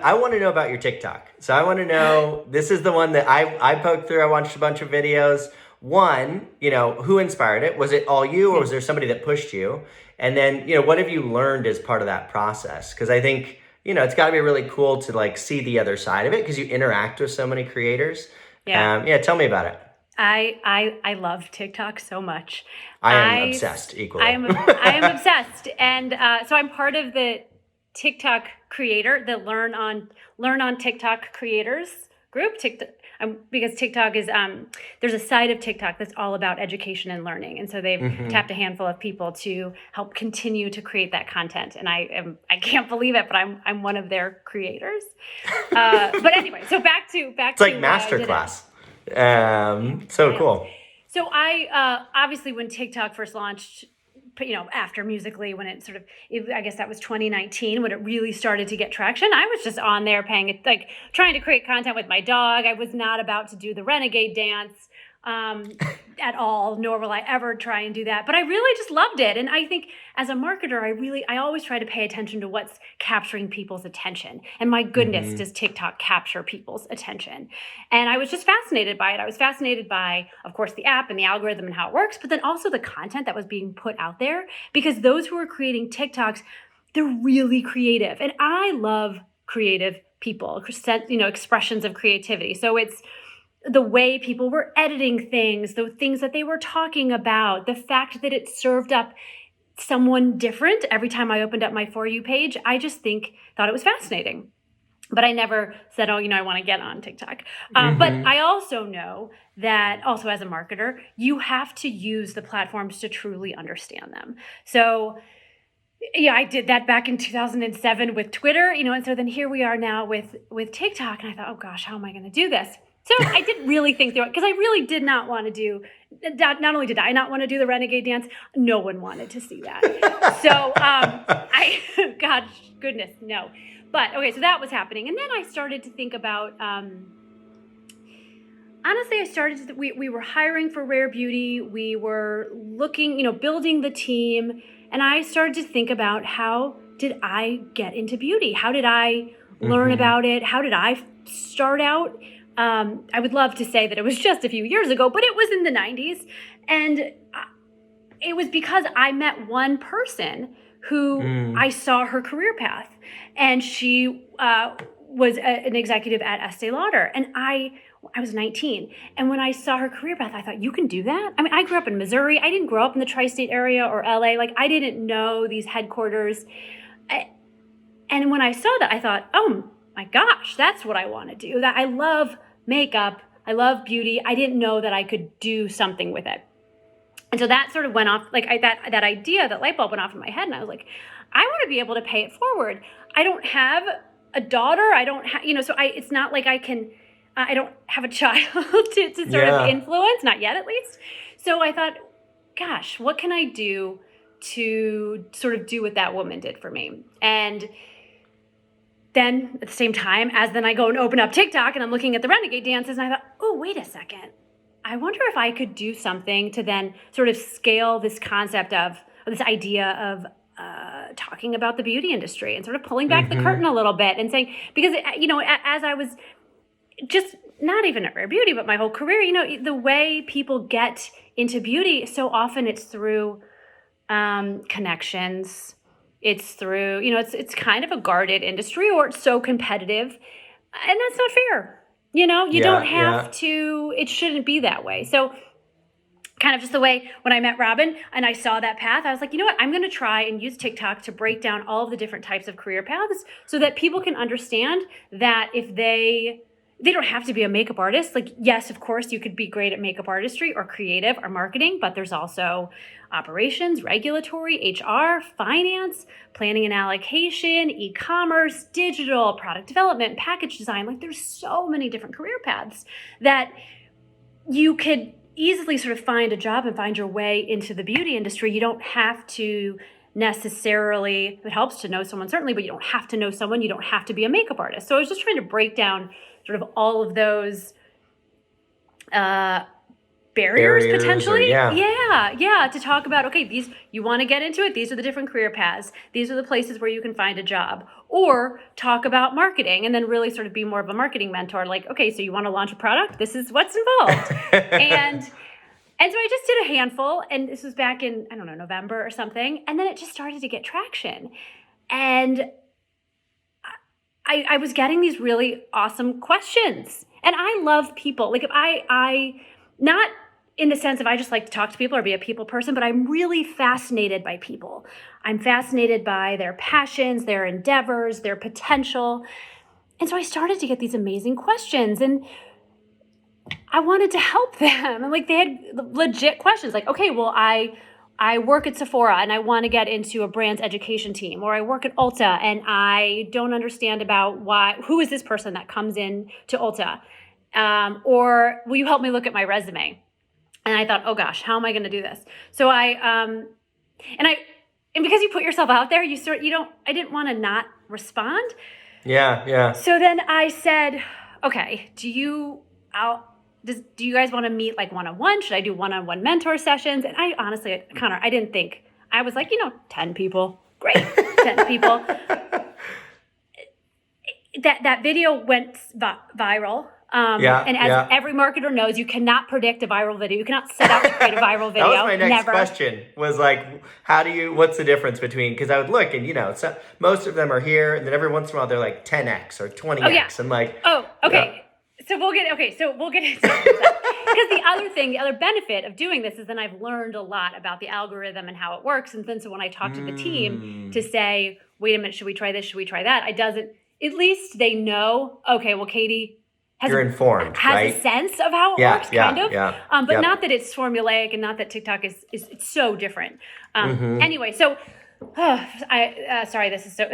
I want to know about your TikTok. So I want to know, this is the one that I poked through. I watched a bunch of videos. One, who inspired it? Was it all you, or was there somebody that pushed you? And then, what have you learned as part of that process? Because I think, it's got to be really cool to like see the other side of it because you interact with so many creators. Yeah. Tell me about it. I love TikTok so much. I am obsessed equally. I am obsessed, and so I'm part of the TikTok creator, the Learn on TikTok creators group. Because TikTok is there's a side of TikTok that's all about education and learning, and so they've tapped a handful of people to help continue to create that content. And I can't believe it, but I'm one of their creators. But anyway, so back to it's like masterclass. So cool. So I obviously when TikTok first launched, after Musical.ly, when I guess that was 2019 when it really started to get traction, I was just on there trying to create content with my dog. I was not about to do the renegade dance at all, nor will I ever try and do that. But I really just loved it. And I think as a marketer, I always try to pay attention to what's capturing people's attention. And my goodness, does TikTok capture people's attention? And I was just fascinated by it. I was fascinated by, of course, the app and the algorithm and how it works, but then also the content that was being put out there, because those who are creating TikToks, they're really creative. And I love creative people, expressions of creativity. So it's the way people were editing things, the things that they were talking about, the fact that it served up someone different every time I opened up my For You page. I just thought it was fascinating. But I never said, I want to get on TikTok. But I also know that also as a marketer, you have to use the platforms to truly understand them. So yeah, I did that back in 2007 with Twitter, and so then here we are now with TikTok. And I thought, oh gosh, how am I going to do this? So I didn't really think through it because I really did not want to do, not only did I not want to do the renegade dance, no one wanted to see that. So God, goodness, no. But okay, so that was happening. And then I started to think about, honestly, we were hiring for Rare Beauty. We were looking, building the team. And I started to think about, how did I get into beauty? How did I learn about it? How did I start out? I would love to say that it was just a few years ago, but it was in the 90s. And it was because I met one person who I saw her career path. And she was an executive at Estee Lauder. And I was 19. And when I saw her career path, I thought, you can do that? I mean, I grew up in Missouri. I didn't grow up in the tri-state area or LA. I didn't know these headquarters. And when I saw that, I thought, oh my gosh, that's what I want to do. That I love makeup. I love beauty. I didn't know that I could do something with it. And so that sort of went off, that idea, that light bulb went off in my head. And I was like, I want to be able to pay it forward. I don't have a daughter. I don't have, so it's not like I don't have a child to sort of influence, not yet at least. So I thought, gosh, what can I do to sort of do what that woman did for me? And then at the same time, then I go and open up TikTok and I'm looking at the renegade dances, and I thought, oh, wait a second. I wonder if I could do something to then sort of scale this concept of, or this idea of talking about the beauty industry and sort of pulling back the curtain a little bit and saying, because, as I was just not even at Rare Beauty, but my whole career, the way people get into beauty, so often it's through connections. It's through, it's kind of a guarded industry, or it's so competitive, and that's not fair. You don't have to, it shouldn't be that way. So kind of just the way when I met Robin and I saw that path, I was like, you know what, I'm going to try and use TikTok to break down all of the different types of career paths so that people can understand that if they don't have to be a makeup artist. Yes, of course, you could be great at makeup artistry or creative or marketing, but there's also operations, regulatory, HR, finance, planning and allocation, e-commerce, digital, product development, package design. There's so many different career paths that you could easily sort of find a job and find your way into the beauty industry. You don't have to necessarily, it helps to know someone certainly, but you don't have to know someone. You don't have to be a makeup artist. So I was just trying to break down sort of all of those barriers Barriers or- potentially. yeah. Yeah, to talk about, okay, these, you want to get into it, these are the different career paths, these are the places where you can find a job, or talk about marketing and then really sort of be more of a marketing mentor, like, okay, so you want to launch a product, this is what's involved. and so I just did a handful, and this was back in, I don't know, November or something, and then it just started to get traction. And I was getting these really awesome questions. And I love people. Like, if I not in the sense of I just like to talk to people or be a people person, but I'm really fascinated by people. I'm fascinated by their passions, their endeavors, their potential. And so I started to get these amazing questions, and I wanted to help them. And like, they had legit questions like, okay, well, I work at Sephora and I want to get into a brand's education team, or I work at Ulta and I don't understand about who is this person that comes in to Ulta? Or will you help me look at my resume? And I thought, oh gosh, how am I going to do this? So and because you put yourself out there, I didn't want to not respond. Yeah. So then I said, okay, do you guys want to meet like one-on-one? Should I do one-on-one mentor sessions? And I honestly, Connor, I didn't think. I was like, 10 people. Great, 10 people. That video went viral. And as every marketer knows, you cannot predict a viral video. You cannot set out to create a viral video. That was my next Never. question, was like, what's the difference between, because I would look and, so most of them are here, and then every once in a while they're like 10x or 20x. Oh, yeah. And like, oh, okay. Yeah. So we'll get into that. Because the other benefit of doing this is then I've learned a lot about the algorithm and how it works. And then so when I talk to the team to say, wait a minute, should we try this? Should we try that? At least they know, okay, well, Katie you're informed, right? a sense of how it works, kind of. But not that it's formulaic, and not that TikTok is it's so different. Anyway, so sorry, this is so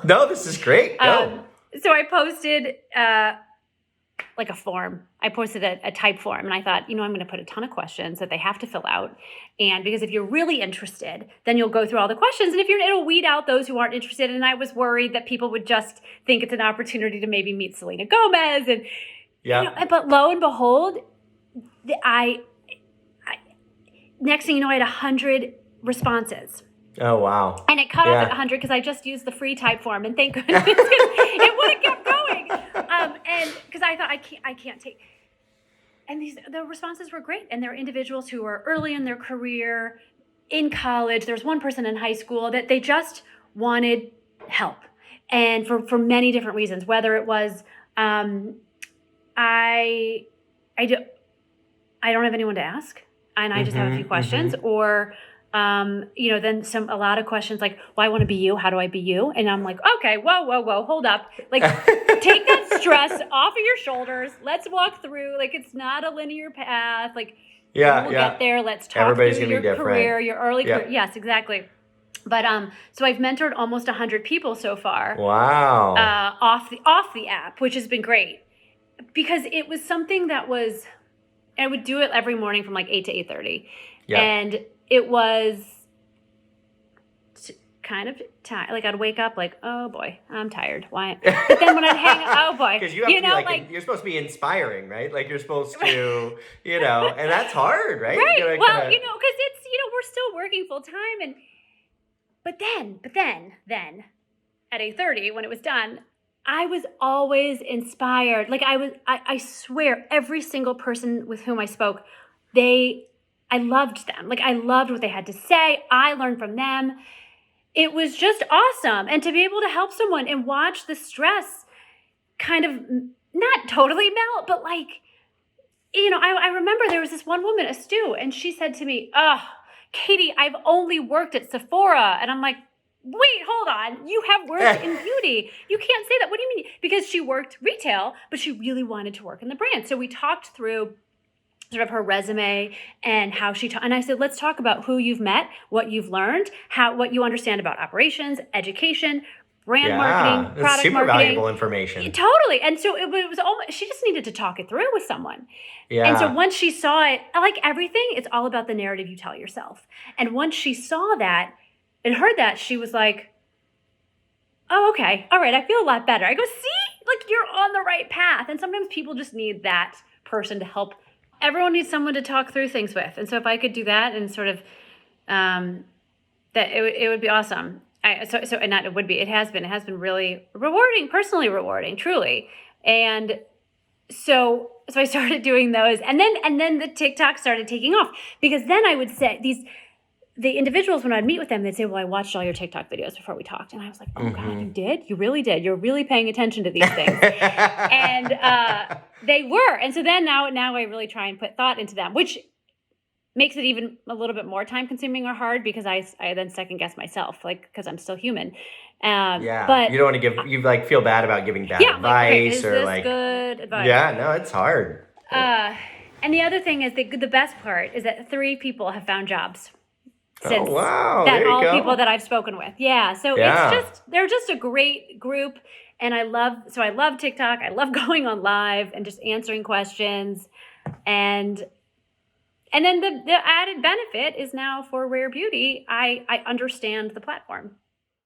No, this is great. Go. So I posted like a form. I posted a type form, and I thought, I'm going to put a ton of questions that they have to fill out. And because if you're really interested, then you'll go through all the questions. And it'll weed out those who aren't interested. And I was worried that people would just think it's an opportunity to maybe meet Selena Gomez. And but lo and behold, next thing you know, I had 100 responses. Oh, wow. And it cut off at 100 because I just used the free type form, and thank goodness it would have kept going. And because I thought I can't take. And the responses were great, and there were individuals who were early in their career, in college. There was one person in high school that they just wanted help, and for many different reasons. Whether it was I don't have anyone to ask, and I just have a few questions, or then a lot of questions like, well, I want to be you. How do I be you? And I'm like, okay, whoa, hold up. Like, take that stress off of your shoulders. Let's walk through. Like, it's not a linear path. Like, we'll get there. Let's talk Everybody's through your career, your early career. Yes, exactly. But so I've mentored almost 100 people so far. Wow. Off the app, which has been great, because it was something that was, I would do it every morning from like 8 to 8:30, and it was kind of tired. Like, I'd wake up like, oh boy, I'm tired. Why? But then when I'd hang out, oh boy, because you have to be you're supposed to be inspiring, right? Like, you're supposed to, and that's hard, right? Right. Well, because it's, we're still working full time, but then at 8:30 when it was done, I was always inspired. Like, I swear, every single person with whom I spoke, I loved them. Like, I loved what they had to say. I learned from them. It was just awesome. And to be able to help someone and watch the stress kind of not totally melt, but like, I remember there was this one woman, Stu, and she said to me, Katie, I've only worked at Sephora. And I'm like, wait, hold on. You have worked in beauty. You can't say that. What do you mean? Because she worked retail, but she really wanted to work in the brand. So we talked through sort of her resume and how and I said, let's talk about who you've met, what you've learned, what you understand about operations, education, brand marketing, product super marketing. Valuable information. Totally. And so it was almost, she just needed to talk it through with someone. Yeah. And so once she saw it, like everything, it's all about the narrative you tell yourself. And once she saw that and heard that, she was like, oh, okay. All right. I feel a lot better. I go, see, like, you're on the right path. And sometimes people just need that person to help everyone needs someone to talk through things with. And so if I could do that and sort of, that it would be awesome. And not it would be, it has been really rewarding, personally rewarding, truly. And so I started doing those, and then the TikTok started taking off, because then I would say the individuals, when I'd meet with them, they'd say, well, I watched all your TikTok videos before we talked. And I was like, oh God, you did? You really did. You're really paying attention to these things. And they were. And so then now I really try and put thought into them, which makes it even a little bit more time consuming or hard, because I then second guess myself, like, because I'm still human. But you don't want to give, you like feel bad about giving bad advice, like, okay, is or this like good advice? Yeah, no, it's hard. And the other thing is the best part is that 3 people have found jobs since wow, that, there you all go. people that I've spoken with. Yeah. So they're just a great group. And I love TikTok. I love going on live and just answering questions. And then the added benefit is now for Rare Beauty, I understand the platform.